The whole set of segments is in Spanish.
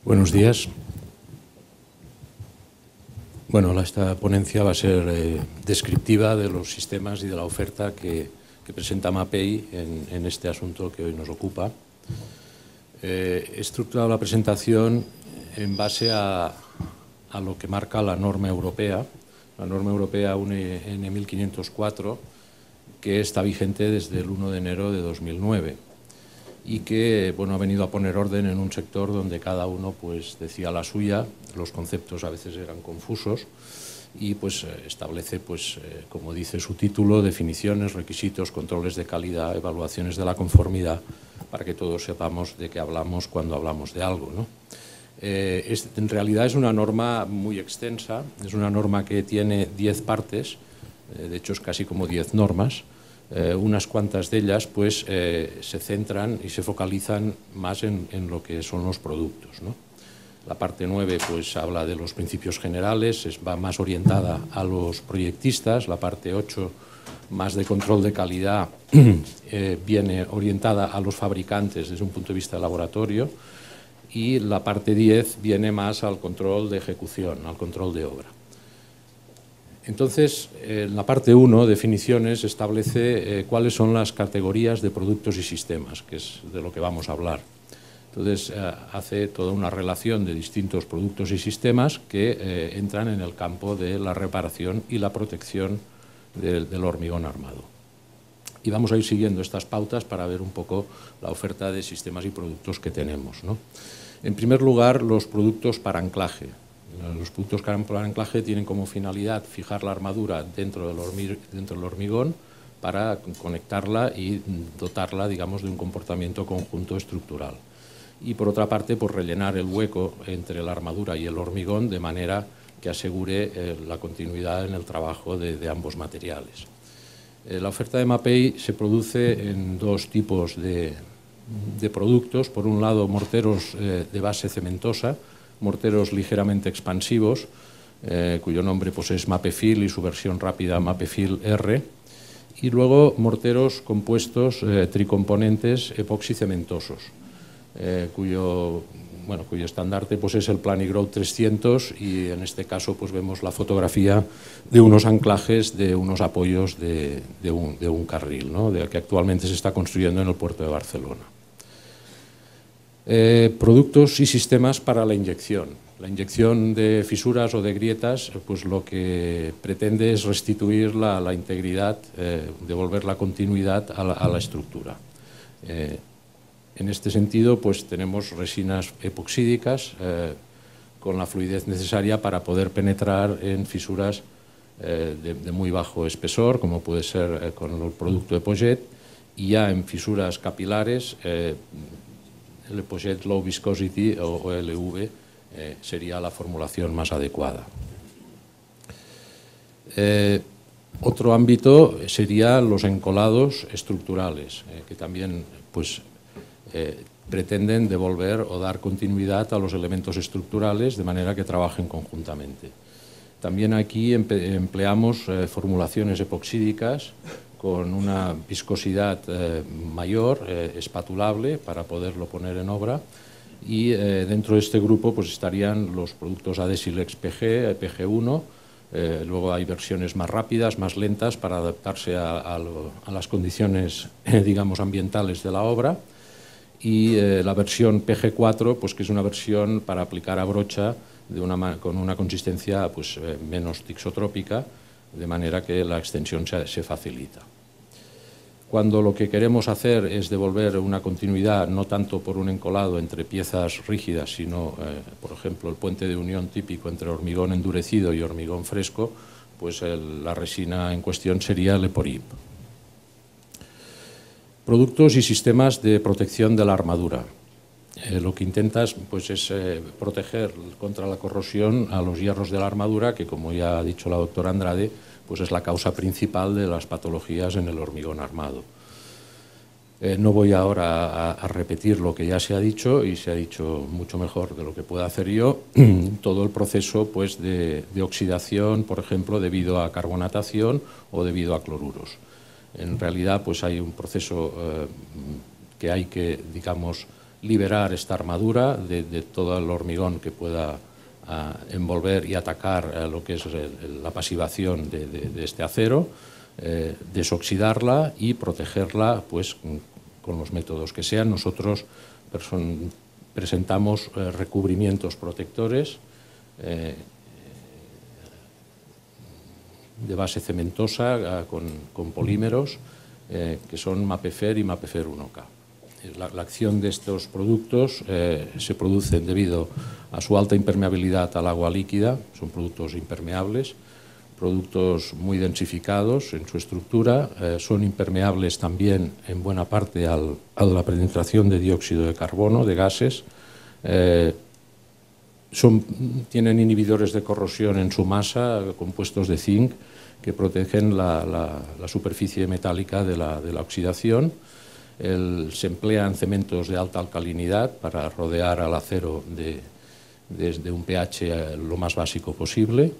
Buenos días. Bueno, esta ponencia va a ser descriptiva de los sistemas y de la oferta que presenta MAPEI en este asunto que hoy nos ocupa. He estructurado la presentación en base a lo que marca la norma europea, UNE 1504, que está vigente desde el 1 de enero de 2009 y que ha venido a poner orden en un sector donde cada uno decía la suya, los conceptos a veces eran confusos y establece, como dice su título, definiciones, requisitos, controles de calidad, evaluaciones de la conformidad, para que todos sepamos de qué hablamos cuando hablamos de algo, ¿no? En realidad es una norma muy extensa, es una norma que tiene 10 partes, de hecho es casi como 10 normas. Unas cuantas de ellas se centran y se focalizan más en lo que son los productos, ¿no? La parte 9 habla de los principios generales, va más orientada a los proyectistas. La parte 8, más de control de calidad, viene orientada a los fabricantes desde un punto de vista de laboratorio, y la parte 10 viene más al control de ejecución, al control de obra. Entonces, en la parte 1, definiciones, establece cuáles son las categorías de productos y sistemas, que es de lo que vamos a hablar. Entonces, hace toda una relación de distintos productos y sistemas que entran en el campo de la reparación y la protección del hormigón armado. Y vamos a ir siguiendo estas pautas para ver un poco la oferta de sistemas y productos que tenemos, ¿no? En primer lugar, los productos para anclaje. Los productos para anclaje tienen como finalidad fijar la armadura dentro del hormigón para conectarla y dotarla, digamos, de un comportamiento conjunto estructural. Y por otra parte, rellenar el hueco entre la armadura y el hormigón de manera que asegure la continuidad en el trabajo de ambos materiales. La oferta de MAPEI se produce en dos tipos de productos. Por un lado, morteros de base cementosa, morteros ligeramente expansivos, cuyo nombre es MAPEFIL y su versión rápida MAPEFIL R, y luego morteros compuestos tricomponentes epoxicementosos, cuyo estandarte es el Planigrow 300, y en este caso vemos la fotografía de unos anclajes de unos apoyos de un carril, ¿no?, que actualmente se está construyendo en el puerto de Barcelona. Productos y sistemas para la inyección. La inyección de fisuras o de grietas, lo que pretende es restituir la integridad, devolver la continuidad a la estructura. En este sentido, tenemos resinas epoxídicas con la fluidez necesaria para poder penetrar en fisuras de muy bajo espesor, como puede ser con el producto Epojet, y ya en fisuras capilares, el Epojet Low Viscosity o LV sería la formulación más adecuada. Otro ámbito serían los encolados estructurales, que también pretenden devolver o dar continuidad a los elementos estructurales de manera que trabajen conjuntamente. También aquí empleamos formulaciones epoxídicas con una viscosidad mayor, espatulable, para poderlo poner en obra, y dentro de este grupo estarían los productos Adesilex PG, PG1. Luego hay versiones más rápidas, más lentas, para adaptarse a las condiciones, digamos, ambientales de la obra, y la versión PG4, que es una versión para aplicar a brocha con una consistencia menos tixotrópica, de manera que la extensión se facilita. Cuando lo que queremos hacer es devolver una continuidad, no tanto por un encolado entre piezas rígidas, sino, por ejemplo, el puente de unión típico entre hormigón endurecido y hormigón fresco, la resina en cuestión sería el Eporip. Productos y sistemas de protección de la armadura. Lo que intentas es proteger contra la corrosión a los hierros de la armadura, que, como ya ha dicho la doctora Andrade, es la causa principal de las patologías en el hormigón armado. No voy ahora a repetir lo que ya se ha dicho, y se ha dicho mucho mejor de lo que pueda hacer yo, todo el proceso de oxidación, por ejemplo, debido a carbonatación o debido a cloruros. En realidad hay un proceso que hay que, digamos, liberar esta armadura de todo el hormigón que pueda envolver y atacar lo que es la pasivación de este acero, desoxidarla y protegerla pues, con los métodos que sean. Nosotros presentamos recubrimientos protectores de base cementosa con polímeros que son Mapefer y Mapefer 1K. La acción de estos productos se produce debido a su alta impermeabilidad al agua líquida, son productos impermeables, productos muy densificados en su estructura, son impermeables también en buena parte a la penetración de dióxido de carbono, de gases, tienen inhibidores de corrosión en su masa, compuestos de zinc, que protegen la superficie metálica de la oxidación. Se emplean cementos de alta alcalinidad para rodear al acero desde un pH lo más básico posible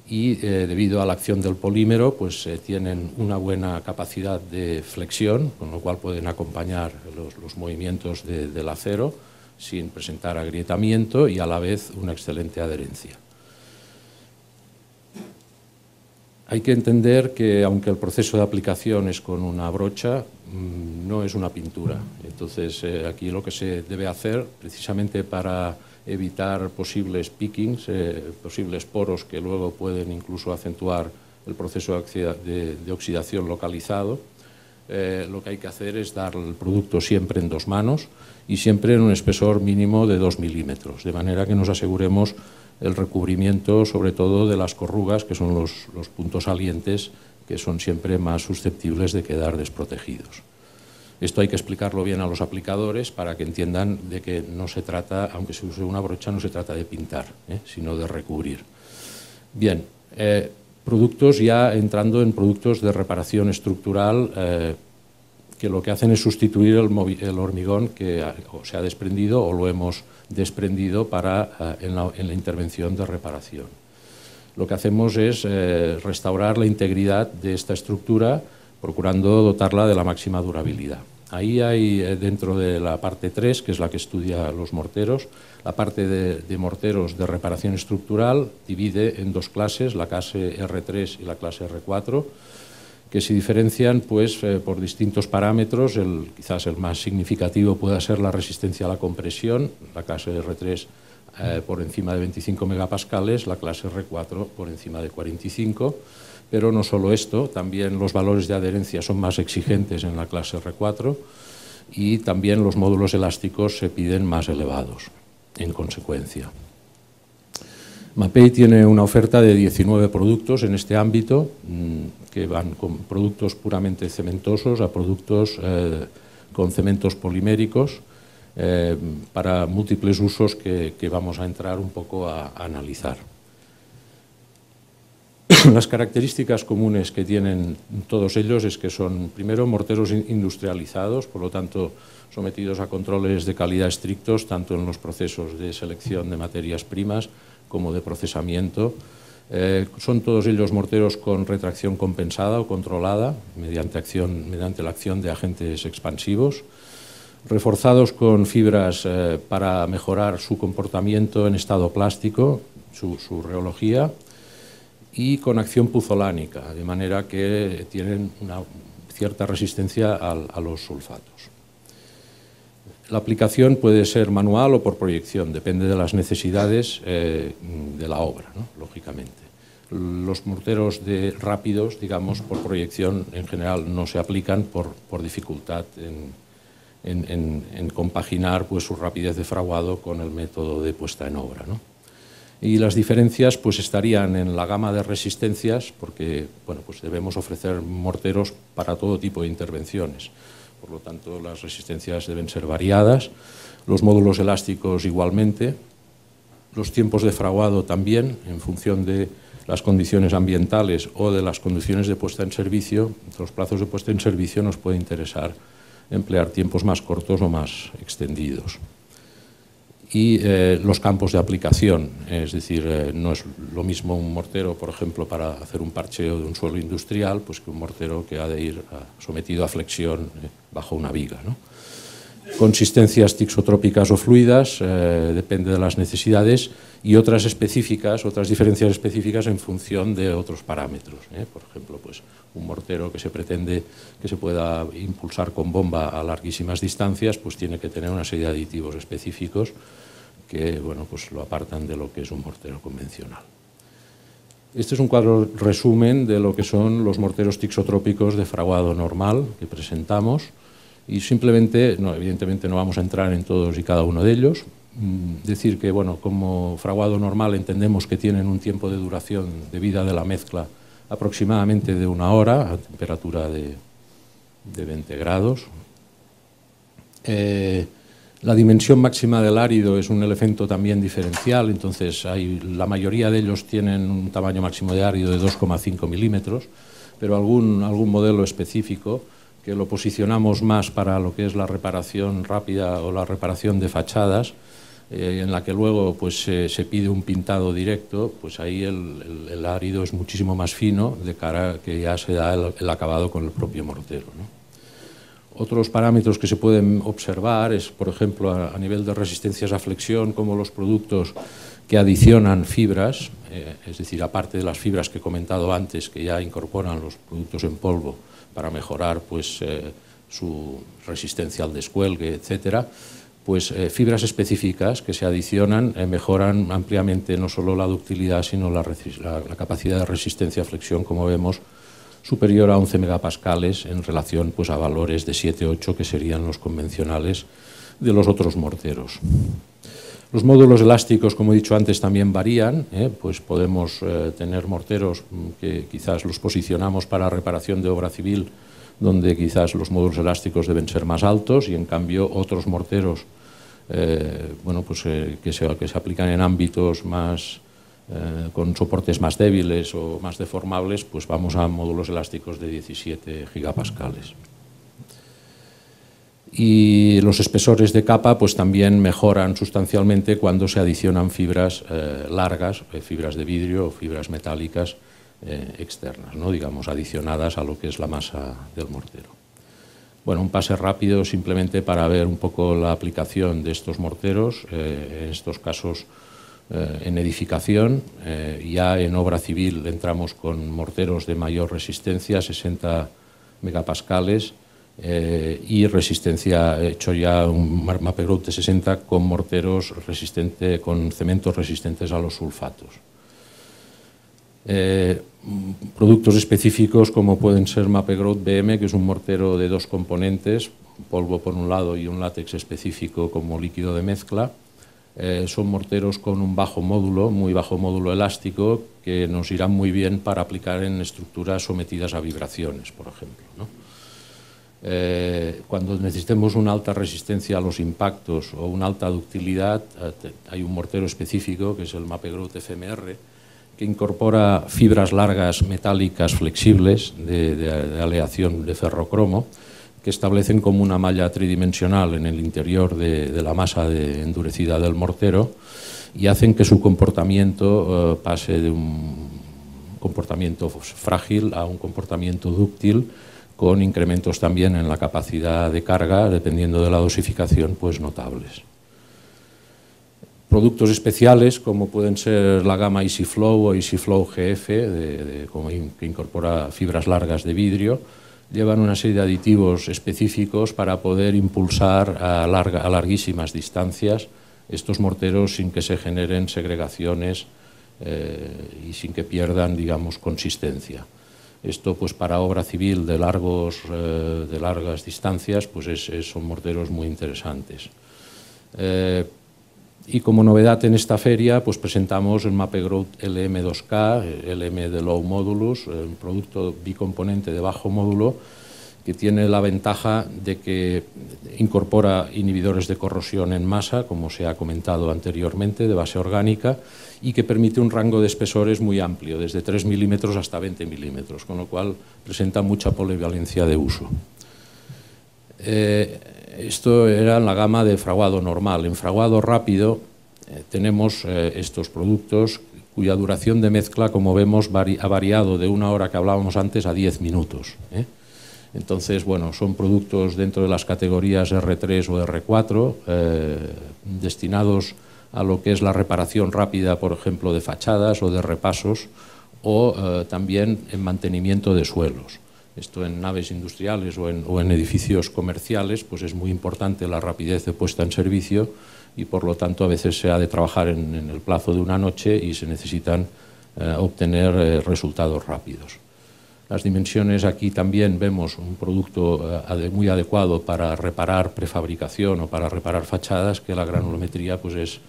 y debido a la acción del polímero pues tienen una buena capacidad de flexión, con lo cual pueden acompañar los movimientos del acero sin presentar agrietamiento y a la vez una excelente adherencia. Hay que entender que aunque el proceso de aplicación es con una brocha, no es una pintura. Entonces aquí lo que se debe hacer precisamente para evitar posibles pickings, posibles poros que luego pueden incluso acentuar el proceso de oxidación localizado, lo que hay que hacer es dar el producto siempre en 2 manos y siempre en un espesor mínimo de 2 milímetros, de manera que nos aseguremos el recubrimiento sobre todo de las corrugas, que son los puntos salientes que son siempre más susceptibles de quedar desprotegidos. Esto hay que explicarlo bien a los aplicadores para que entiendan de que no se trata, aunque se use una brocha, no se trata de pintar, sino de recubrir. Bien, productos ya entrando en productos de reparación estructural que lo que hacen es sustituir el hormigón que se ha desprendido o lo hemos desprendido en la intervención de reparación. Lo que hacemos es restaurar la integridad de esta estructura procurando dotarla de la máxima durabilidad. Ahí hay dentro de la parte 3, que es la que estudia los morteros, la parte de morteros de reparación estructural divide en 2 clases, la clase R3 y la clase R4, que se diferencian pues, por distintos parámetros. Quizás el más significativo pueda ser la resistencia a la compresión, la clase R3 por encima de 25 megapascales, la clase R4 por encima de 45, pero no solo esto, también los valores de adherencia son más exigentes en la clase R4 y también los módulos elásticos se piden más elevados en consecuencia. Mapei tiene una oferta de 19 productos en este ámbito, que van con productos puramente cementosos a productos con cementos poliméricos para múltiples usos que vamos a entrar un poco a analizar. Las características comunes que tienen todos ellos es que son, primero, morteros industrializados, por lo tanto, sometidos a controles de calidad estrictos, tanto en los procesos de selección de materias primas como de procesamiento. Son todos ellos morteros con retracción compensada o controlada mediante la acción de agentes expansivos, reforzados con fibras para mejorar su comportamiento en estado plástico, su rheología, y con acción puzolánica, de manera que tienen una cierta resistencia a los sulfatos. La aplicación puede ser manual o por proyección, depende de las necesidades de la obra, ¿no? Lógicamente. Los morteros rápidos, digamos, por proyección en general no se aplican por dificultad en compaginar pues, su rapidez de fraguado con el método de puesta en obra, ¿no? Y las diferencias pues, estarían en la gama de resistencias, porque bueno, pues debemos ofrecer morteros para todo tipo de intervenciones. Por lo tanto, las resistencias deben ser variadas, los módulos elásticos igualmente, los tiempos de fraguado también, en función de las condiciones ambientales o de las condiciones de puesta en servicio. Los plazos de puesta en servicio nos puede interesar emplear tiempos más cortos o más extendidos. Y los campos de aplicación, es decir, no es lo mismo un mortero, por ejemplo, para hacer un parcheo de un suelo industrial, pues que un mortero que ha de ir sometido a flexión bajo una viga, ¿no? consistencias tixotrópicas o fluidas, depende de las necesidades, y otras específicas, otras diferencias específicas en función de otros parámetros. Por ejemplo, pues un mortero que se pretende que se pueda impulsar con bomba a larguísimas distancias, pues tiene que tener una serie de aditivos específicos que, bueno, pues lo apartan de lo que es un mortero convencional. Este es un cuadro resumen de lo que son los morteros tixotrópicos de fraguado normal que presentamos, y simplemente, evidentemente no vamos a entrar en todos y cada uno de ellos. Decir que, bueno, como fraguado normal entendemos que tienen un tiempo de duración de vida de la mezcla aproximadamente de 1 hora a temperatura de 20 grados. La dimensión máxima del árido es un elemento también diferencial, entonces la mayoría de ellos tienen un tamaño máximo de árido de 2,5 milímetros, pero algún modelo específico que lo posicionamos más para lo que es la reparación rápida o la reparación de fachadas, en la que luego pues, se pide un pintado directo, pues ahí el árido es muchísimo más fino, de cara a que ya se da el acabado con el propio mortero, ¿no? Otros parámetros que se pueden observar es, por ejemplo, a nivel de resistencias a flexión, como los productos que adicionan fibras, es decir, aparte de las fibras que he comentado antes, que ya incorporan los productos en polvo para mejorar pues, su resistencia al descuelgue, etcétera, pues fibras específicas que se adicionan mejoran ampliamente no solo la ductilidad, sino la capacidad de resistencia a flexión, como vemos, superior a 11 megapascales en relación pues, a valores de 7-8 que serían los convencionales de los otros morteros. Los módulos elásticos, como he dicho antes, también varían, pues podemos tener morteros que quizás los posicionamos para reparación de obra civil, donde quizás los módulos elásticos deben ser más altos, y en cambio otros morteros bueno, pues, que se aplican en ámbitos más con soportes más débiles o más deformables, pues vamos a módulos elásticos de 17 gigapascales. Y los espesores de capa pues también mejoran sustancialmente cuando se adicionan fibras largas, fibras de vidrio o fibras metálicas externas, ¿no? Digamos, adicionadas a lo que es la masa del mortero. Bueno, un pase rápido simplemente para ver un poco la aplicación de estos morteros, en estos casos en edificación. Ya en obra civil entramos con morteros de mayor resistencia, 60 megapascales, y resistencia, he hecho ya un Maplegrowth de 60 con morteros con cementos resistentes a los sulfatos. Productos específicos como pueden ser Maplegrowth BM, que es un mortero de 2 componentes, polvo por un lado y un látex específico como líquido de mezcla. Son morteros con un bajo módulo, muy bajo módulo elástico, que nos irán muy bien para aplicar en estructuras sometidas a vibraciones, por ejemplo, ¿no? Cuando necesitemos una alta resistencia a los impactos o una alta ductilidad, hay un mortero específico, que es el Maplegrowth FMR, que incorpora fibras largas metálicas flexibles de aleación de ferrocromo, que establecen como una malla tridimensional en el interior de la masa endurecida del mortero, y hacen que su comportamiento pase de un comportamiento frágil a un comportamiento dúctil, con incrementos también en la capacidad de carga, dependiendo de la dosificación, pues notables. Productos especiales, como pueden ser la gama EasyFlow o EasyFlow GF, que incorpora fibras largas de vidrio, llevan una serie de aditivos específicos para poder impulsar a larguísimas distancias estos morteros sin que se generen segregaciones y sin que pierdan, digamos, consistencia. Esto, pues, para obra civil de largas distancias, pues son morteros muy interesantes. Y como novedad en esta feria, pues presentamos el Maplegrowth LM2K, LM de Low Modulus, un producto bicomponente de bajo módulo que tiene la ventaja de que incorpora inhibidores de corrosión en masa, como se ha comentado anteriormente, de base orgánica, y que permite un rango de espesores muy amplio, desde 3 milímetros hasta 20 milímetros, con lo cual presenta mucha polivalencia de uso. Esto era la gama de fraguado normal. En fraguado rápido tenemos estos productos cuya duración de mezcla, como vemos, ha variado de 1 hora que hablábamos antes a 10 minutos. Entonces, bueno, son productos dentro de las categorías R3 o R4, destinados a lo que es la reparación rápida, por ejemplo, de fachadas o de repasos, o también en mantenimiento de suelos. Esto en naves industriales o en edificios comerciales, pues es muy importante la rapidez de puesta en servicio y por lo tanto a veces se ha de trabajar en el plazo de una noche y se necesitan obtener resultados rápidos. Las dimensiones, aquí también vemos un producto muy adecuado para reparar prefabricación o para reparar fachadas, que la granulometría pues es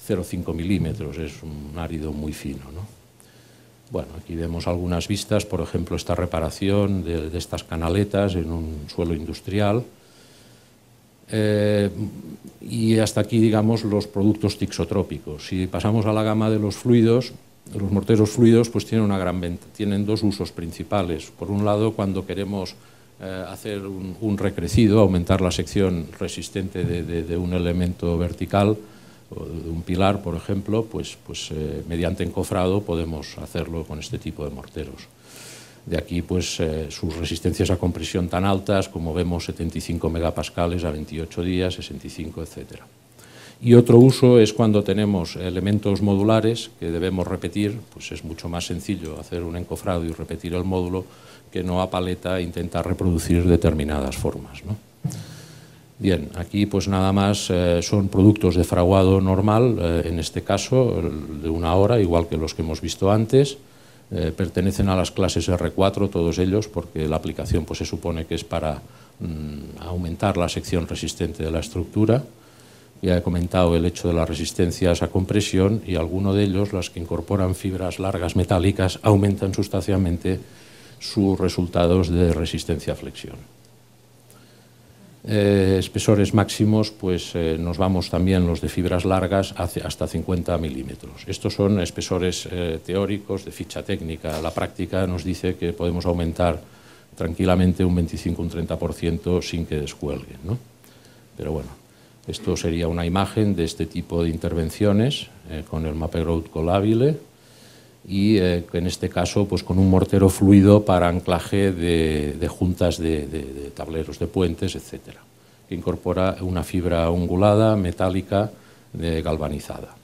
0,5 milímetros, es un árido muy fino, ¿no? Bueno, aquí vemos algunas vistas, por ejemplo, esta reparación de estas canaletas en un suelo industrial. Y hasta aquí, digamos, los productos tixotrópicos. Si pasamos a la gama de los fluidos, los morteros fluidos pues tienen una gran venta, tienen dos usos principales. Por un lado, cuando queremos hacer un recrecido, aumentar la sección resistente de un elemento vertical, o de un pilar, por ejemplo, pues mediante encofrado podemos hacerlo con este tipo de morteros. De aquí pues sus resistencias a compresión tan altas como vemos, 75 megapascales a 28 días, 65, etc. Y otro uso es cuando tenemos elementos modulares que debemos repetir, pues es mucho más sencillo hacer un encofrado y repetir el módulo que no a paleta intentar reproducir determinadas formas, ¿no? Bien, aquí pues nada más son productos de fraguado normal, en este caso de 1 hora, igual que los que hemos visto antes. Pertenecen a las clases R4 todos ellos, porque la aplicación pues se supone que es para aumentar la sección resistente de la estructura. Ya he comentado el hecho de las resistencias a compresión y algunos de ellos, las que incorporan fibras largas metálicas, aumentan sustancialmente sus resultados de resistencia a flexión. Espesores máximos, pues nos vamos también los de fibras largas hasta 50 milímetros. Estos son espesores teóricos de ficha técnica. La práctica nos dice que podemos aumentar tranquilamente un 25 o un 30% sin que descuelguen, ¿no? Pero bueno, esto sería una imagen de este tipo de intervenciones con el Mappegrout Colabile y en este caso pues con un mortero fluido para anclaje de juntas de tableros de puentes, etcétera, que incorpora una fibra ungulada metálica galvanizada.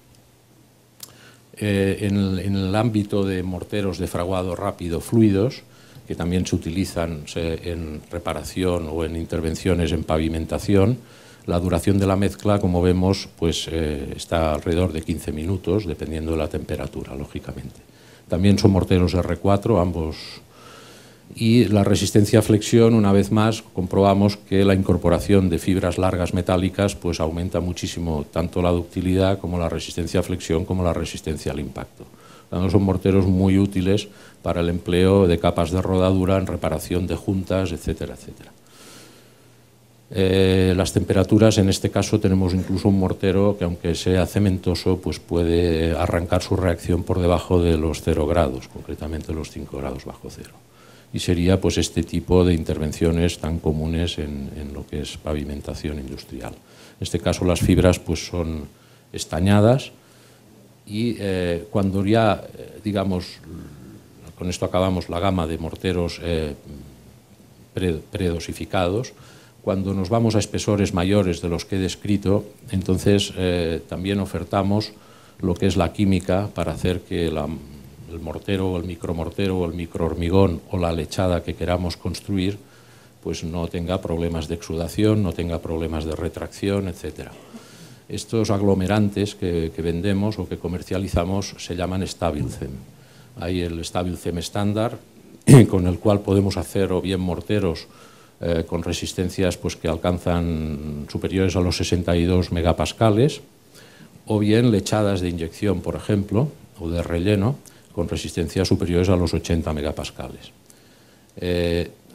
En el ámbito de morteros de fraguado rápido fluidos, que también se utilizan en reparación o en intervenciones en pavimentación, la duración de la mezcla, como vemos, pues está alrededor de 15 minutos, dependiendo de la temperatura, lógicamente. También son morteros R4, ambos. Y la resistencia a flexión, una vez más, comprobamos que la incorporación de fibras largas metálicas pues aumenta muchísimo tanto la ductilidad como la resistencia a flexión como la resistencia al impacto. Son morteros muy útiles para el empleo de capas de rodadura en reparación de juntas, etcétera, etcétera. Las temperaturas, en este caso tenemos incluso un mortero que, aunque sea cementoso, pues puede arrancar su reacción por debajo de los 0 grados, concretamente los 5 grados bajo cero. Y sería pues este tipo de intervenciones tan comunes en lo que es pavimentación industrial. En este caso las fibras pues son estañadas y cuando ya, digamos, con esto acabamos la gama de morteros predosificados. Cuando nos vamos a espesores mayores de los que he descrito, entonces también ofertamos lo que es la química para hacer que el mortero o el micromortero o el microhormigón o la lechada que queramos construir pues no tenga problemas de exudación, no tenga problemas de retracción, etc. Estos aglomerantes que vendemos o que comercializamos se llaman Stabilcem. Hay el Stabilcem estándar, con el cual podemos hacer o bien morteros con resistencias pues, que alcanzan superiores a los 62 megapascales, o bien lechadas de inyección, por ejemplo, o de relleno, con resistencias superiores a los 80 megapascales.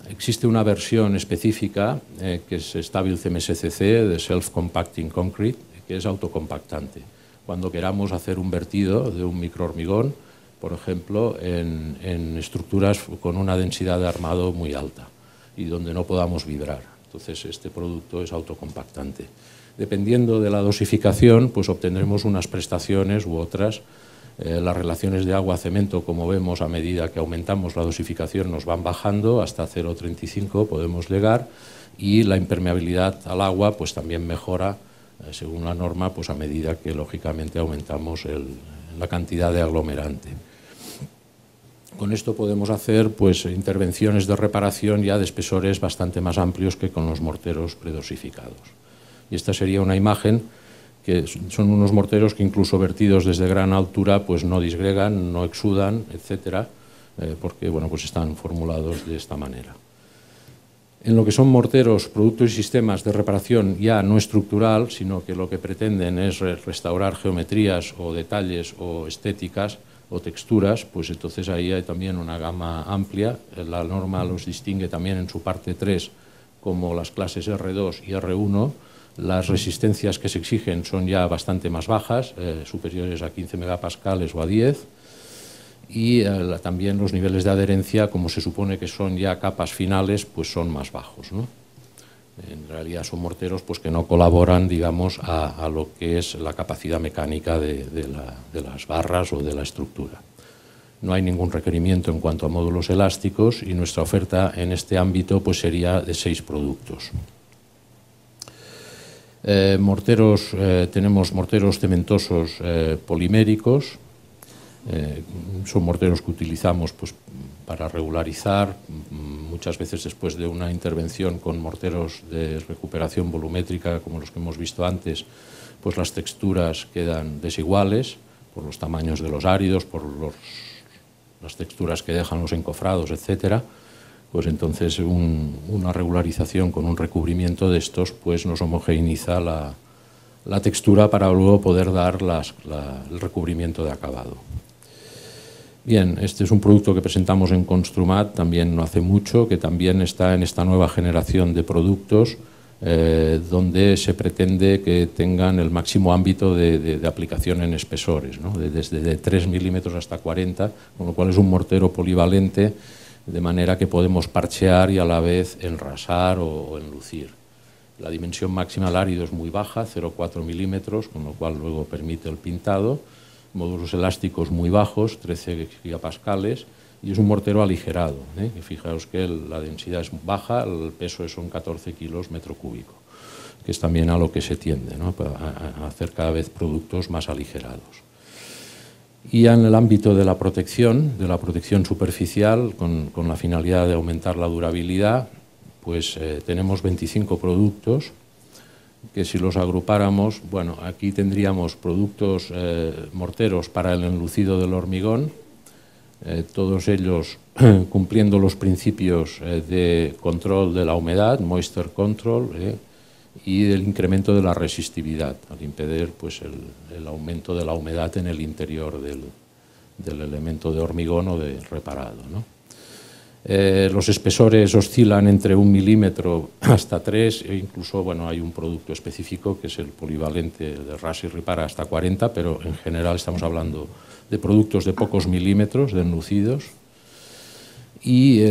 Existe una versión específica que es Stabilcem SCC, de Self-Compacting Concrete, que es autocompactante. Cuando queramos hacer un vertido de un microhormigón, por ejemplo, en estructuras con una densidad de armado muy alta y donde no podamos vibrar. Entonces, este producto es autocompactante. Dependiendo de la dosificación, pues obtendremos unas prestaciones u otras Las relaciones de agua-cemento, como vemos, a medida que aumentamos la dosificación nos van bajando, hasta 0,35 podemos llegar, y la impermeabilidad al agua pues también mejora, según la norma, pues a medida que lógicamente aumentamos la cantidad de aglomerante. Con esto podemos hacer pues intervenciones de reparación ya de espesores bastante más amplios que con los morteros predosificados. Y esta sería una imagen que son unos morteros que incluso vertidos desde gran altura pues no disgregan, no exudan, etcétera, porque bueno, pues están formulados de esta manera. En lo que son morteros, productos y sistemas de reparación ya no estructural, sino que lo que pretenden es restaurar geometrías o detalles o estéticas o texturas, pues entonces ahí hay también una gama amplia. La norma los distingue también en su parte 3 como las clases R2 y R1. Las resistencias que se exigen son ya bastante más bajas, superiores a 15 megapascales o a 10, y también los niveles de adherencia, como se supone que son ya capas finales, pues son más bajos, ¿no? En realidad son morteros pues, que no colaboran, digamos, a lo que es la capacidad mecánica de las barras o de la estructura. No hay ningún requerimiento en cuanto a módulos elásticos y nuestra oferta en este ámbito pues, sería de 6 productos. Tenemos morteros cementosos poliméricos. Son morteros que utilizamos pues, para regularizar, muchas veces después de una intervención con morteros de recuperación volumétrica como los que hemos visto antes, pues las texturas quedan desiguales por los tamaños de los áridos, por las texturas que dejan los encofrados, etcétera. Pues entonces una regularización con un recubrimiento de estos pues nos homogeneiza la textura para luego poder dar el recubrimiento de acabado. Bien, este es un producto que presentamos en Construmat también no hace mucho, que también está en esta nueva generación de productos donde se pretende que tengan el máximo ámbito de aplicación en espesores, ¿no? Desde 3 milímetros hasta 40, con lo cual es un mortero polivalente, de manera que podemos parchear y a la vez enrasar o enlucir. La dimensión máxima al árido es muy baja, 0,4 milímetros, con lo cual luego permite el pintado. Módulos elásticos muy bajos, 13 gigapascales, y es un mortero aligerado, que fijaos que la densidad es baja, el peso son 14 kilos metro cúbico, que es también a lo que se tiende, ¿no? A hacer cada vez productos más aligerados. Y en el ámbito de la protección superficial, con la finalidad de aumentar la durabilidad, pues tenemos 25 productos, que si los agrupáramos, bueno, aquí tendríamos productos morteros para el enlucido del hormigón, todos ellos cumpliendo los principios de control de la humedad, moisture control, y del incremento de la resistividad, al impedir pues, el aumento de la humedad en el interior del elemento de hormigón o de reparado, ¿no? Los espesores oscilan entre 1 milímetro hasta 3, e incluso bueno, hay un producto específico que es el polivalente de Ras y Ripara hasta 40, pero en general estamos hablando de productos de pocos milímetros, de enlucidos, y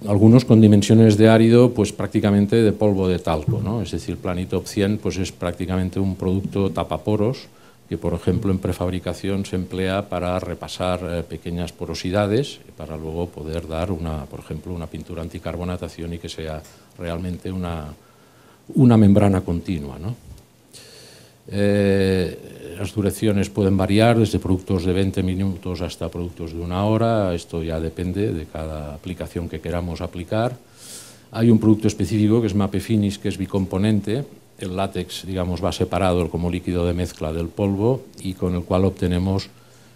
algunos con dimensiones de árido pues prácticamente de polvo de talco, ¿no? Es decir, Planitop 100 pues es prácticamente un producto tapaporos que, por ejemplo, en prefabricación se emplea para repasar pequeñas porosidades para luego poder dar, por ejemplo, una pintura anticarbonatación y que sea realmente una membrana continua, ¿no? Las duraciones pueden variar desde productos de 20 minutos hasta productos de 1 hora, esto ya depende de cada aplicación que queramos aplicar. Hay un producto específico que es Mape Finish, que es bicomponente. El látex, digamos, va separado como líquido de mezcla del polvo y con el cual obtenemos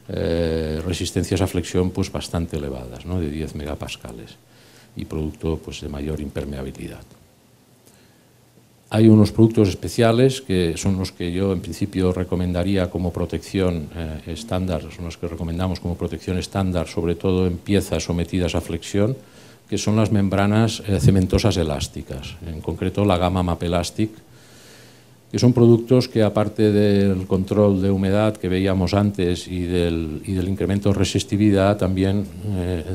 resistencias a flexión pues, bastante elevadas, ¿no? De 10 megapascales y producto pues, de mayor impermeabilidad. Hay unos productos especiales que son los que yo en principio recomendaría como protección estándar, son los que recomendamos como protección estándar, sobre todo en piezas sometidas a flexión, que son las membranas cementosas elásticas, en concreto la gama Mapelastic, que son productos que, aparte del control de humedad que veíamos antes y del incremento de resistividad, también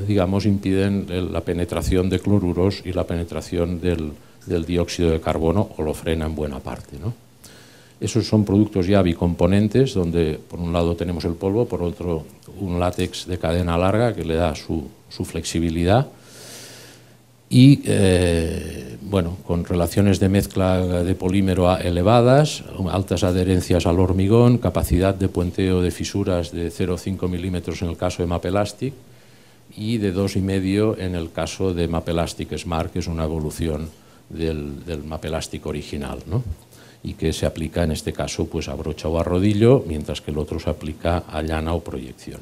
digamos, impiden la penetración de cloruros y la penetración del dióxido de carbono, o lo frena en buena parte, ¿no? Esos son productos ya bicomponentes, donde por un lado tenemos el polvo, por otro un látex de cadena larga que le da su flexibilidad. Y bueno, con relaciones de mezcla de polímero elevadas, altas adherencias al hormigón, capacidad de puenteo de fisuras de 0,5 milímetros en el caso de Mapelastic y de 2,5 en el caso de Mapelastic Smart, que es una evolución del Mapelastic original, ¿no? Y que se aplica en este caso pues a brocha o a rodillo, mientras que el otro se aplica a llana o proyección.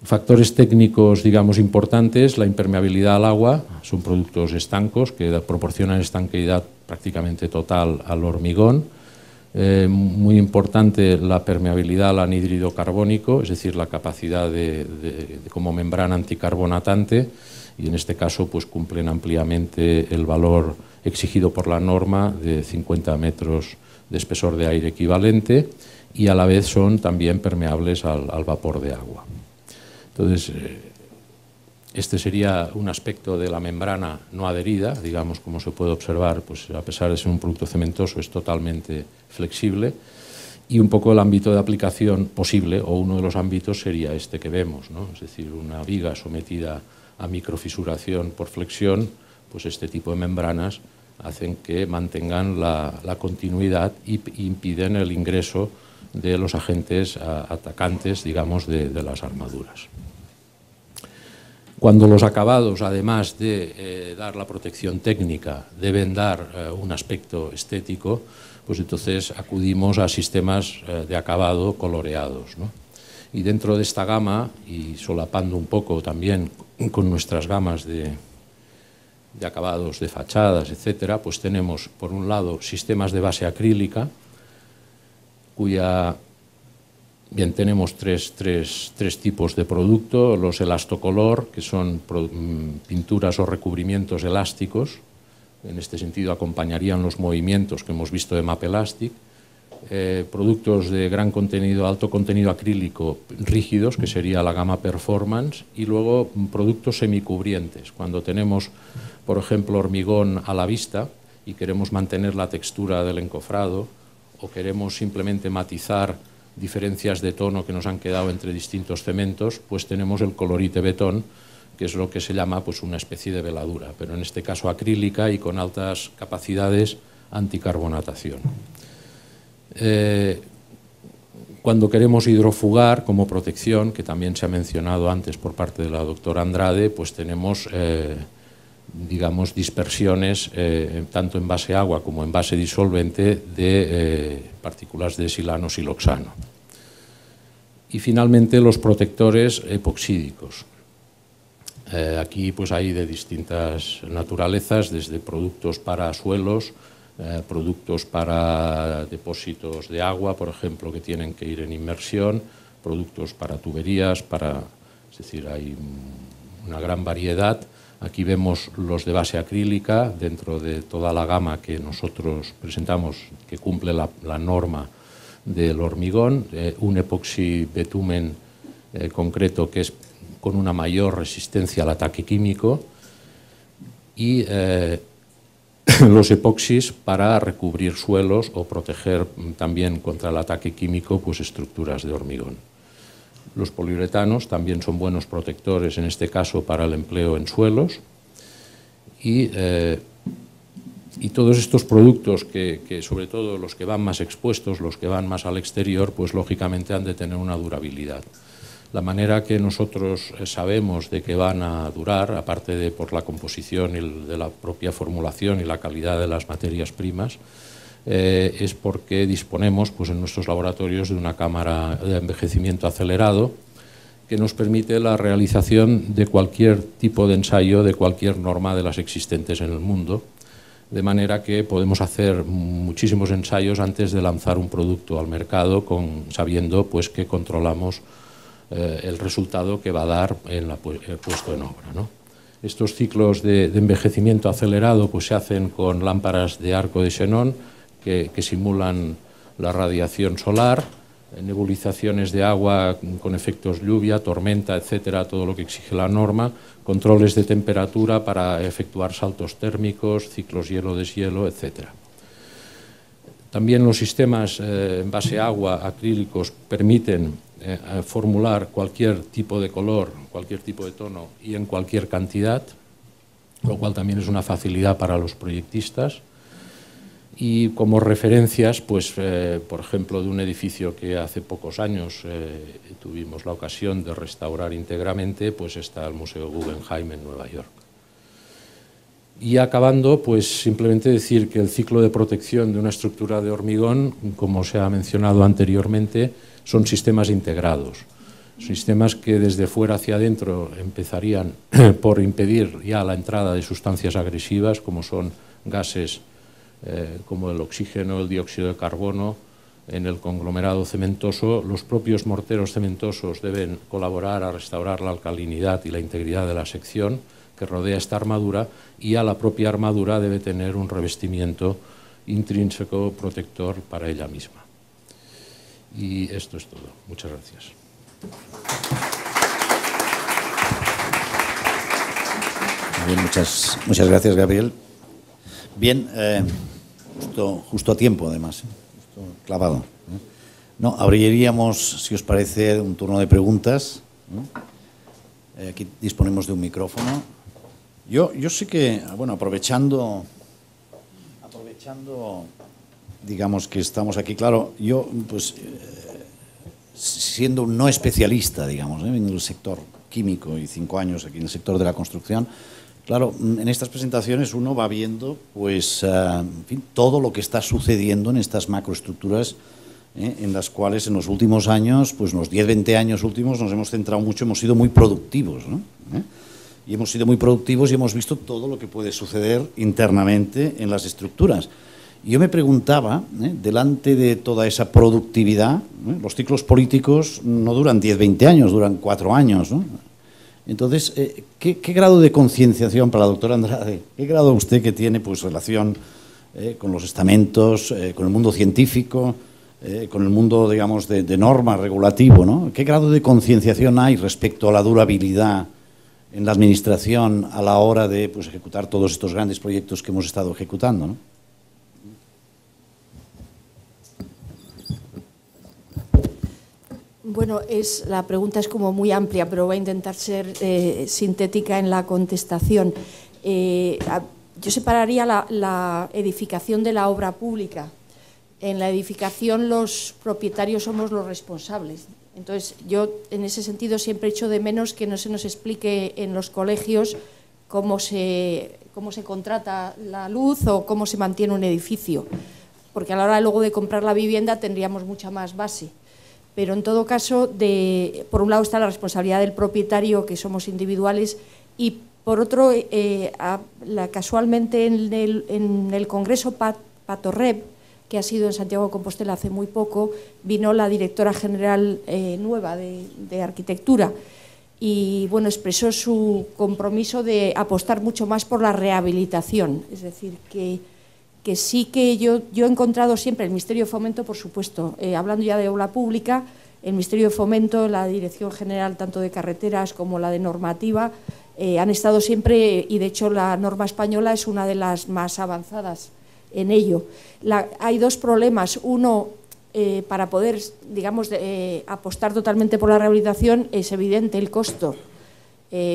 Factores técnicos, digamos, importantes: la impermeabilidad al agua, son productos estancos que proporcionan estanqueidad prácticamente total al hormigón. Muy importante la permeabilidad al anhídrido carbónico, es decir, la capacidad como membrana anticarbonatante, y en este caso pues cumplen ampliamente el valor exigido por la norma de 50 metros de espesor de aire equivalente, y a la vez son también permeables al vapor de agua. Entonces, este sería un aspecto de la membrana no adherida, digamos, como se puede observar, pues a pesar de ser un producto cementoso es totalmente flexible, y un poco el ámbito de aplicación posible, o uno de los ámbitos sería este que vemos, ¿no? Es decir, una viga sometida a microfisuración por flexión, pues este tipo de membranas hacen que mantengan la continuidad y impiden el ingreso de los agentes atacantes, digamos, de las armaduras. Cuando los acabados, además de dar la protección técnica, deben dar un aspecto estético, pues entonces acudimos a sistemas de acabado coloreados, ¿no? Y dentro de esta gama, y solapando un poco también con nuestras gamas de acabados de fachadas, etcétera, pues tenemos, por un lado, sistemas de base acrílica, bien, tenemos tres tipos de producto: los elastocolor, que son pinturas o recubrimientos elásticos, en este sentido acompañarían los movimientos que hemos visto de Mapelastic; productos de gran contenido, alto contenido acrílico rígidos, que sería la gama Performance; y luego productos semicubrientes, cuando tenemos, por ejemplo, hormigón a la vista y queremos mantener la textura del encofrado, o queremos simplemente matizar diferencias de tono que nos han quedado entre distintos cementos, pues tenemos el colorite betón, que es lo que se llama pues una especie de veladura, pero en este caso acrílica y con altas capacidades anticarbonatación. Cuando queremos hidrofugar como protección, que también se ha mencionado antes por parte de la doctora Andrade, pues tenemos digamos, dispersiones tanto en base agua como en base disolvente de partículas de silano-siloxano. Y finalmente los protectores epoxídicos. Aquí pues hay de distintas naturalezas, desde productos para suelos, productos para depósitos de agua, por ejemplo, que tienen que ir en inmersión, productos para tuberías, es decir, hay una gran variedad. Aquí vemos los de base acrílica dentro de toda la gama que nosotros presentamos, que cumple la norma del hormigón, un epoxi betumen concreto que es con una mayor resistencia al ataque químico, y los epoxis para recubrir suelos o proteger también contra el ataque químico pues estructuras de hormigón. Los poliuretanos también son buenos protectores, en este caso para el empleo en suelos, y todos estos productos que sobre todo los que van más expuestos, los que van más al exterior, pues lógicamente han de tener una durabilidad. La manera que nosotros sabemos de que van a durar, aparte de por la composición y de la propia formulación y la calidad de las materias primas, es porque disponemos pues, en nuestros laboratorios de una cámara de envejecimiento acelerado que nos permite la realización de cualquier tipo de ensayo, de cualquier norma de las existentes en el mundo, de manera que podemos hacer muchísimos ensayos antes de lanzar un producto al mercado, sabiendo pues, que controlamos el resultado que va a dar en el puesto en obra, ¿no? Estos ciclos de envejecimiento acelerado pues, se hacen con lámparas de arco de xenón que simulan la radiación solar, nebulizaciones de agua con efectos lluvia, tormenta, etcétera, todo lo que exige la norma, controles de temperatura para efectuar saltos térmicos, ciclos hielo-deshielo, etcétera. También los sistemas en base a agua acrílicos permiten formular cualquier tipo de color, cualquier tipo de tono y en cualquier cantidad, lo cual también es una facilidad para los proyectistas. Y como referencias, pues, por ejemplo, de un edificio que hace pocos años tuvimos la ocasión de restaurar íntegramente, pues está el Museo Guggenheim en Nueva York. Y acabando, pues simplemente decir que el ciclo de protección de una estructura de hormigón, como se ha mencionado anteriormente, son sistemas integrados. Sistemas que desde fuera hacia adentro empezarían por impedir ya la entrada de sustancias agresivas, como son gases como el oxígeno, el dióxido de carbono. En el conglomerado cementoso, los propios morteros cementosos deben colaborar a restaurar la alcalinidad y la integridad de la sección que rodea esta armadura, y a la propia armadura debe tener un revestimiento intrínseco protector para ella misma. Y esto es todo. Muchas gracias. Bien, muchas gracias, Gabriel. Bien, justo a tiempo, además, justo clavado. No, abriríamos, si os parece, un turno de preguntas. Aquí disponemos de un micrófono. Yo sé que, bueno, aprovechando, digamos que estamos aquí, claro, yo, pues, siendo un no especialista, digamos, en el sector químico y 5 años aquí en el sector de la construcción, claro, en estas presentaciones uno va viendo, pues, en fin, todo lo que está sucediendo en estas macroestructuras, en las cuales en los últimos años, pues los 10-20 años últimos nos hemos centrado mucho, hemos sido muy productivos, ¿no? Y hemos sido muy productivos y hemos visto todo lo que puede suceder internamente en las estructuras. Y yo me preguntaba, delante de toda esa productividad, los ciclos políticos no duran 10-20 años, duran 4 años, ¿no? Entonces, ¿qué grado de concienciación para la doctora Andrade? ¿Qué grado usted que tiene, pues, relación con los estamentos, con el mundo científico, con el mundo, digamos, de norma regulativo, ¿no? ¿Qué grado de concienciación hay respecto a la durabilidad en la administración a la hora de, pues, ejecutar todos estos grandes proyectos que hemos estado ejecutando, ¿no? Bueno, la pregunta es como muy amplia, pero voy a intentar ser sintética en la contestación. Yo separaría la edificación de la obra pública. En la edificación los propietarios somos los responsables. Entonces, yo en ese sentido siempre echo de menos que no se nos explique en los colegios cómo se contrata la luz o cómo se mantiene un edificio, porque a la hora luego de comprar la vivienda tendríamos mucha más base. Pero en todo caso, por un lado está la responsabilidad del propietario, que somos individuales, y por otro, casualmente en el Congreso Patorrep, que ha sido en Santiago de Compostela hace muy poco, vino la directora general nueva de Arquitectura y, bueno, expresó su compromiso de apostar mucho más por la rehabilitación. Es decir, que sí que yo he encontrado siempre el Ministerio de Fomento, por supuesto, hablando ya de obra pública, el Ministerio de Fomento, la Dirección General tanto de Carreteras como la de Normativa, han estado siempre, y de hecho la norma española es una de las más avanzadas en ello. Hay dos problemas. Uno, para poder, digamos, apostar totalmente por la rehabilitación, es evidente el costo.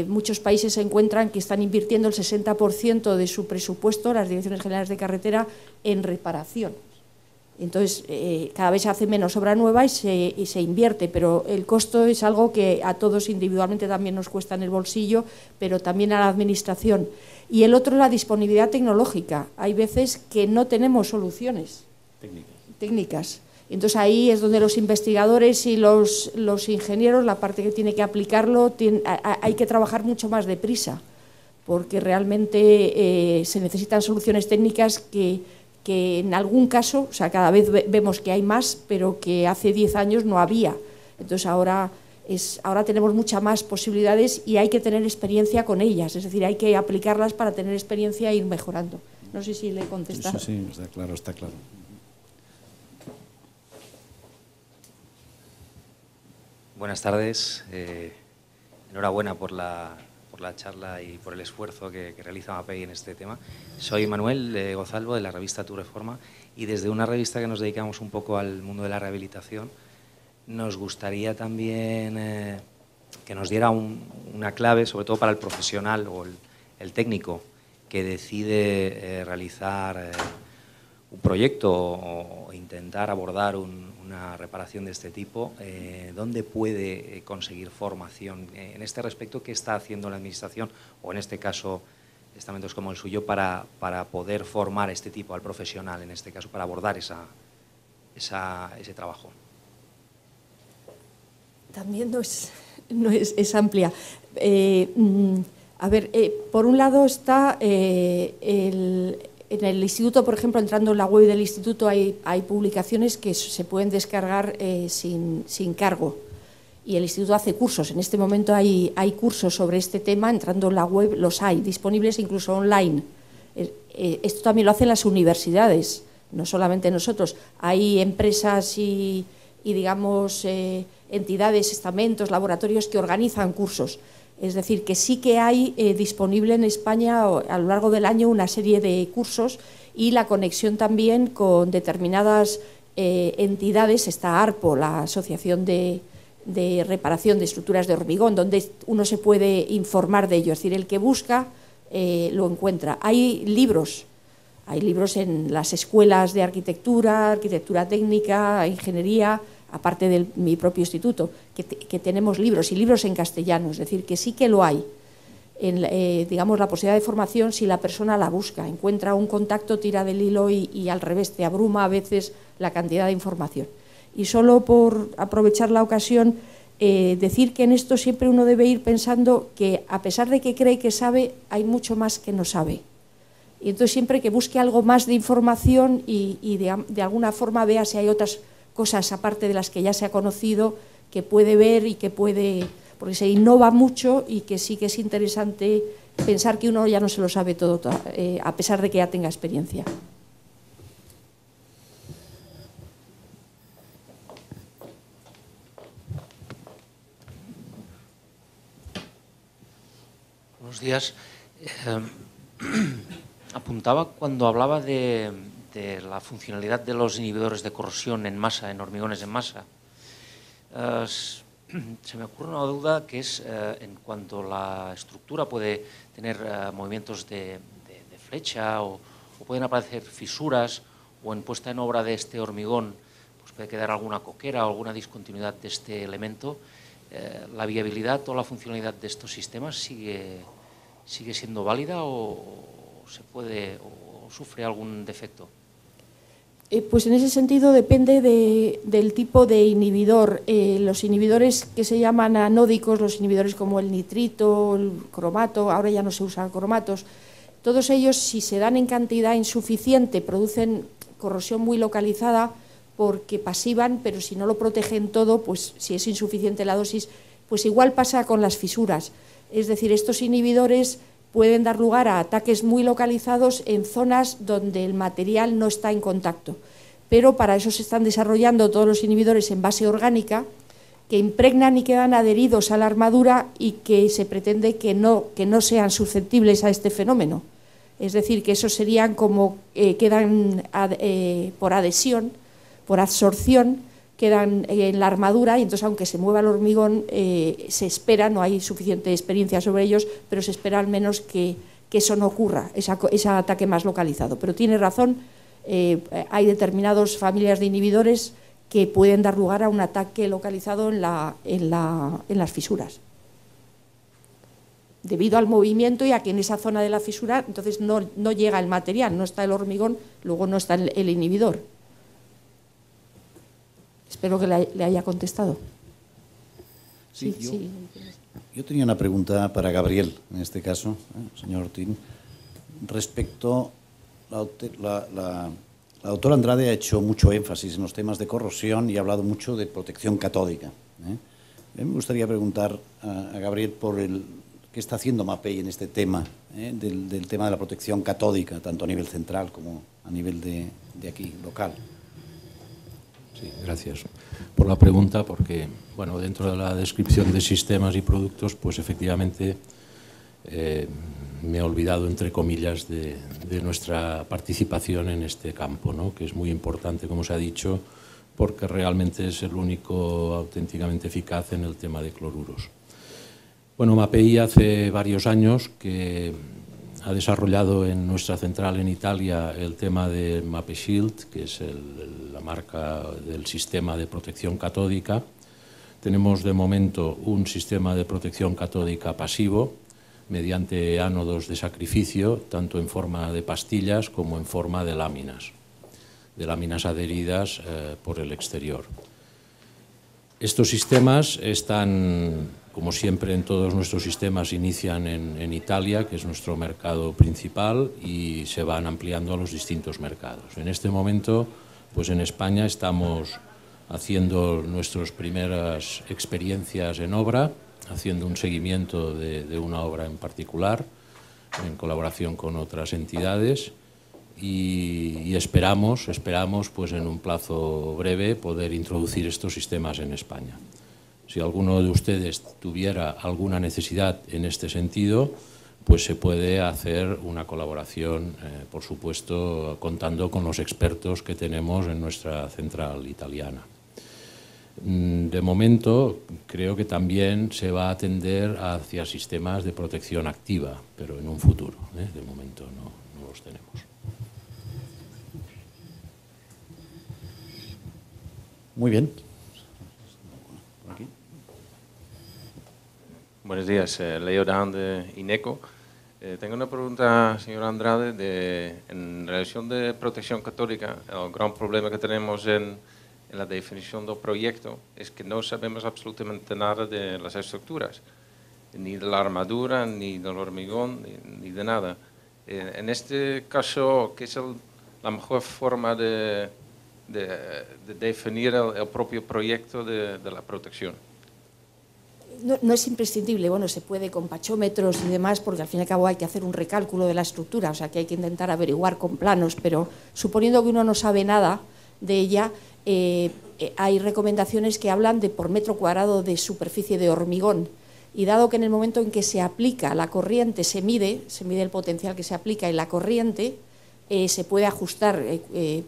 Muchos países se encuentran que están invirtiendo el 60% de su presupuesto, las direcciones generales de carretera, en reparación. Entonces, cada vez se hace menos obra nueva y se invierte, pero el costo es algo que a todos individualmente también nos cuesta en el bolsillo, pero también a la administración. Y el otro es la disponibilidad tecnológica. Hay veces que no tenemos soluciones técnicas. Entonces ahí es donde los investigadores y los ingenieros, la parte que tiene que aplicarlo, hay que trabajar mucho más deprisa, porque realmente se necesitan soluciones técnicas que en algún caso, o sea, cada vez vemos que hay más, pero que hace 10 años no había. Entonces ahora tenemos muchas más posibilidades y hay que tener experiencia con ellas, es decir, hay que aplicarlas para tener experiencia e ir mejorando. No sé si le he contestado. Sí, está claro, está claro. Buenas tardes. Enhorabuena por por la charla y por el esfuerzo que realiza MAPEI en este tema. Soy Manuel Gozalvo, de la revista Tu Reforma, y desde una revista que nos dedicamos un poco al mundo de la rehabilitación, nos gustaría también que nos diera una clave, sobre todo para el profesional o el técnico que decide realizar un proyecto o intentar abordar una reparación de este tipo. ¿Dónde puede conseguir formación? En este respecto, ¿qué está haciendo la Administración, o en este caso estamentos como el suyo, para poder formar este tipo al profesional, en este caso, para abordar ese trabajo? También es amplia. Por un lado está en el instituto, por ejemplo, entrando en la web del instituto hay publicaciones que se pueden descargar sin cargo, y el instituto hace cursos. En este momento hay cursos sobre este tema, entrando en la web los hay, disponibles incluso online. Esto también lo hacen las universidades, no solamente nosotros. Hay empresas y digamos, entidades, estamentos, laboratorios que organizan cursos. Es decir, que sí que hay disponible en España a lo largo del año una serie de cursos, y la conexión también con determinadas entidades. Está ARPO, la Asociación de Reparación de Estructuras de Hormigón, donde uno se puede informar de ello. Es decir, el que busca lo encuentra. Hay libros en las escuelas de arquitectura, arquitectura técnica, ingeniería, aparte de mi propio instituto, que tenemos libros, y libros en castellano. Es decir, que sí que lo hay. Digamos, la posibilidad de formación, si la persona la busca, encuentra un contacto, tira del hilo y al revés, te abruma a veces la cantidad de información. Y solo por aprovechar la ocasión, decir que en esto siempre uno debe ir pensando que, a pesar de que cree que sabe, hay mucho más que no sabe. Y entonces siempre que busque algo más de información y de alguna forma vea si hay otras cosas aparte de las que ya se ha conocido, que puede ver y que puede, porque se innova mucho, y que sí que es interesante pensar que uno ya no se lo sabe todo, a pesar de que ya tenga experiencia. Buenos días. Apuntaba cuando hablaba de la funcionalidad de los inhibidores de corrosión en masa, en hormigones en masa. Se me ocurre una duda, que es en cuanto la estructura puede tener movimientos de flecha, o pueden aparecer fisuras, o en puesta en obra de este hormigón pues puede quedar alguna coquera o alguna discontinuidad de este elemento. ¿La viabilidad o la funcionalidad de estos sistemas sigue siendo válida, o se puede, o sufre algún defecto? Pues en ese sentido depende del tipo de inhibidor. Los inhibidores que se llaman anódicos, los inhibidores como el nitrito, el cromato, ahora ya no se usan cromatos, todos ellos, si se dan en cantidad insuficiente, producen corrosión muy localizada, porque pasivan, pero si no lo protegen todo, pues si es insuficiente la dosis, pues igual pasa con las fisuras. Es decir, estos inhibidores pueden dar lugar a ataques muy localizados en zonas donde el material no está en contacto. Pero para eso se están desarrollando todos los inhibidores en base orgánica, que impregnan y quedan adheridos a la armadura, y que se pretende que no sean susceptibles a este fenómeno. Es decir, que esos serían como quedan por adhesión, por absorción, quedan en la armadura, y entonces, aunque se mueva el hormigón, se espera, no hay suficiente experiencia sobre ellos, pero se espera al menos que eso no ocurra, ese ataque más localizado. Pero tiene razón, hay determinadas familias de inhibidores que pueden dar lugar a un ataque localizado en las fisuras, debido al movimiento y a que en esa zona de la fisura entonces no llega el material, no está el hormigón, luego no está el inhibidor. Espero que le haya contestado. Sí. Yo tenía una pregunta para Gabriel, en este caso, señor Ortín, respecto. La doctora Andrade ha hecho mucho énfasis en los temas de corrosión y ha hablado mucho de protección catódica. Me gustaría preguntar a Gabriel por qué está haciendo MAPEI en este tema, del tema de la protección catódica, tanto a nivel central como a nivel de aquí, local. Sí, gracias por la pregunta, porque bueno, dentro de la descripción de sistemas y productos, pues efectivamente me he olvidado, entre comillas, de nuestra participación en este campo, ¿no? Que es muy importante, como se ha dicho, porque realmente es el único auténticamente eficaz en el tema de cloruros. Bueno, MAPEI hace varios años que ha desarrollado en nuestra central en Italia el tema de MAPEShield, que es la marca del sistema de protección catódica. Tenemos de momento un sistema de protección catódica pasivo mediante ánodos de sacrificio, tanto en forma de pastillas como en forma de láminas adheridas por el exterior. Estos sistemas están, como siempre en todos nuestros sistemas, inician en Italia, que es nuestro mercado principal, y se van ampliando a los distintos mercados. En este momento, pues en España estamos haciendo nuestras primeras experiencias en obra, haciendo un seguimiento de una obra en particular, en colaboración con otras entidades, y esperamos pues en un plazo breve poder introducir estos sistemas en España. Si alguno de ustedes tuviera alguna necesidad en este sentido, pues se puede hacer una colaboración, por supuesto, contando con los expertos que tenemos en nuestra central italiana. De momento, creo que también se va a atender hacia sistemas de protección activa, pero en un futuro. De momento no los tenemos. Muy bien. Buenos días, Leo Dan de INECO. Tengo una pregunta, señor Andrade, en relación de protección catódica. El gran problema que tenemos en la definición del proyecto es que no sabemos absolutamente nada de las estructuras, ni de la armadura, ni del hormigón, ni de nada. En este caso, ¿qué es la mejor forma de definir el propio proyecto de la protección? No es imprescindible, bueno, se puede con pachómetros y demás, porque al fin y al cabo hay que hacer un recálculo de la estructura, o sea que hay que intentar averiguar con planos, pero suponiendo que uno no sabe nada de ella, hay recomendaciones que hablan de por metro cuadrado de superficie de hormigón, y dado que en el momento en que se aplica la corriente se mide el potencial que se aplica en la corriente, se puede ajustar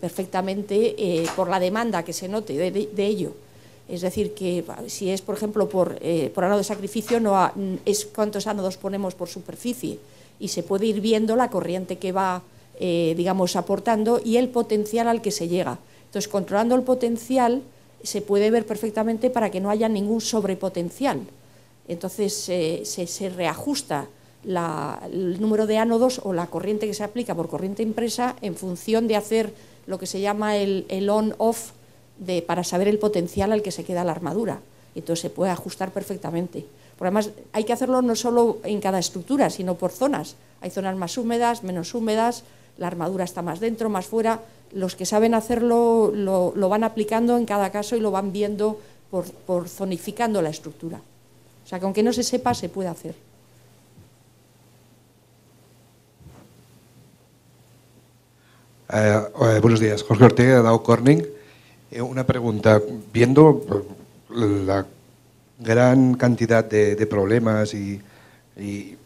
perfectamente por la demanda que se note de ello. Es decir, que si es, por ejemplo, por ánodo de sacrificio, es cuántos ánodos ponemos por superficie, y se puede ir viendo la corriente que va, digamos, aportando y el potencial al que se llega. Entonces, controlando el potencial, se puede ver perfectamente para que no haya ningún sobrepotencial. Entonces, se reajusta el número de ánodos o la corriente que se aplica por corriente impresa en función de hacer lo que se llama el on-off, para saber el potencial al que se queda la armadura. Entonces se puede ajustar perfectamente. Porque además hay que hacerlo no solo en cada estructura, sino por zonas. Hay zonas más húmedas, menos húmedas, la armadura está más dentro, más fuera. Los que saben hacerlo lo van aplicando en cada caso y lo van viendo por zonificando la estructura. O sea que aunque no se sepa, se puede hacer. Buenos días, Jorge Ortega, de Dow Corning. Una pregunta, viendo la gran cantidad de problemas y en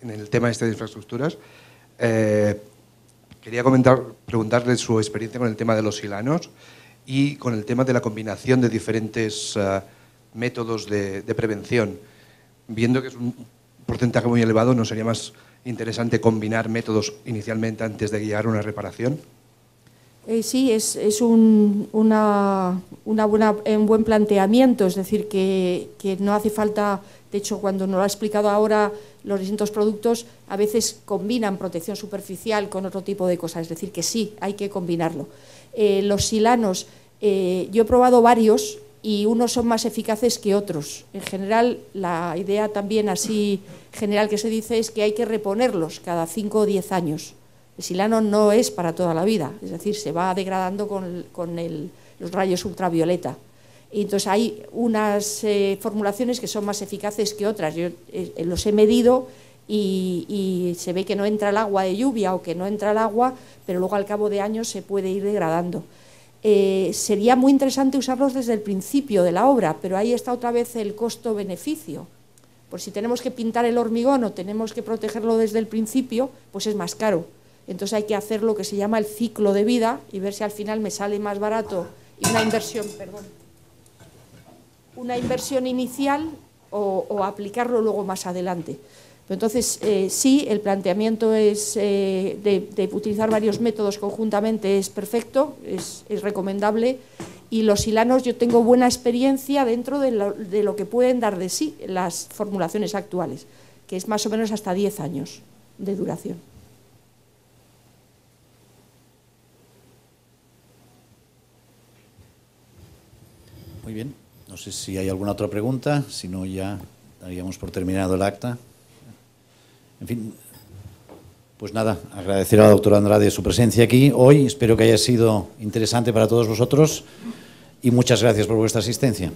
el tema de infraestructuras, quería preguntarle su experiencia con el tema de los silanos y con el tema de la combinación de diferentes métodos de prevención. Viendo que es un porcentaje muy elevado, ¿no sería más interesante combinar métodos inicialmente antes de llegar a una reparación? Sí, es un buen planteamiento, es decir, que no hace falta, de hecho, cuando nos lo ha explicado ahora, los distintos productos a veces combinan protección superficial con otro tipo de cosas, es decir, que sí, hay que combinarlo. Los silanos, yo he probado varios y unos son más eficaces que otros. En general, la idea también así general que se dice es que hay que reponerlos cada 5 o 10 años. El silano no es para toda la vida, es decir, se va degradando con los rayos ultravioleta. Y entonces hay unas formulaciones que son más eficaces que otras. Yo los he medido y se ve que no entra el agua de lluvia o que no entra el agua, pero luego al cabo de años se puede ir degradando. Sería muy interesante usarlos desde el principio de la obra, pero ahí está otra vez el costo-beneficio. Pues si tenemos que pintar el hormigón o tenemos que protegerlo desde el principio, pues es más caro. Entonces hay que hacer lo que se llama el ciclo de vida y ver si al final me sale más barato y una inversión inicial o aplicarlo luego más adelante. Entonces, sí, el planteamiento es de utilizar varios métodos conjuntamente es perfecto, es recomendable, y los silanos yo tengo buena experiencia dentro de lo que pueden dar de sí las formulaciones actuales, que es más o menos hasta 10 años de duración. Muy bien, no sé si hay alguna otra pregunta, si no ya daríamos por terminado el acta. En fin, pues nada, agradecer a la doctora Andrade su presencia aquí hoy, espero que haya sido interesante para todos vosotros y muchas gracias por vuestra asistencia.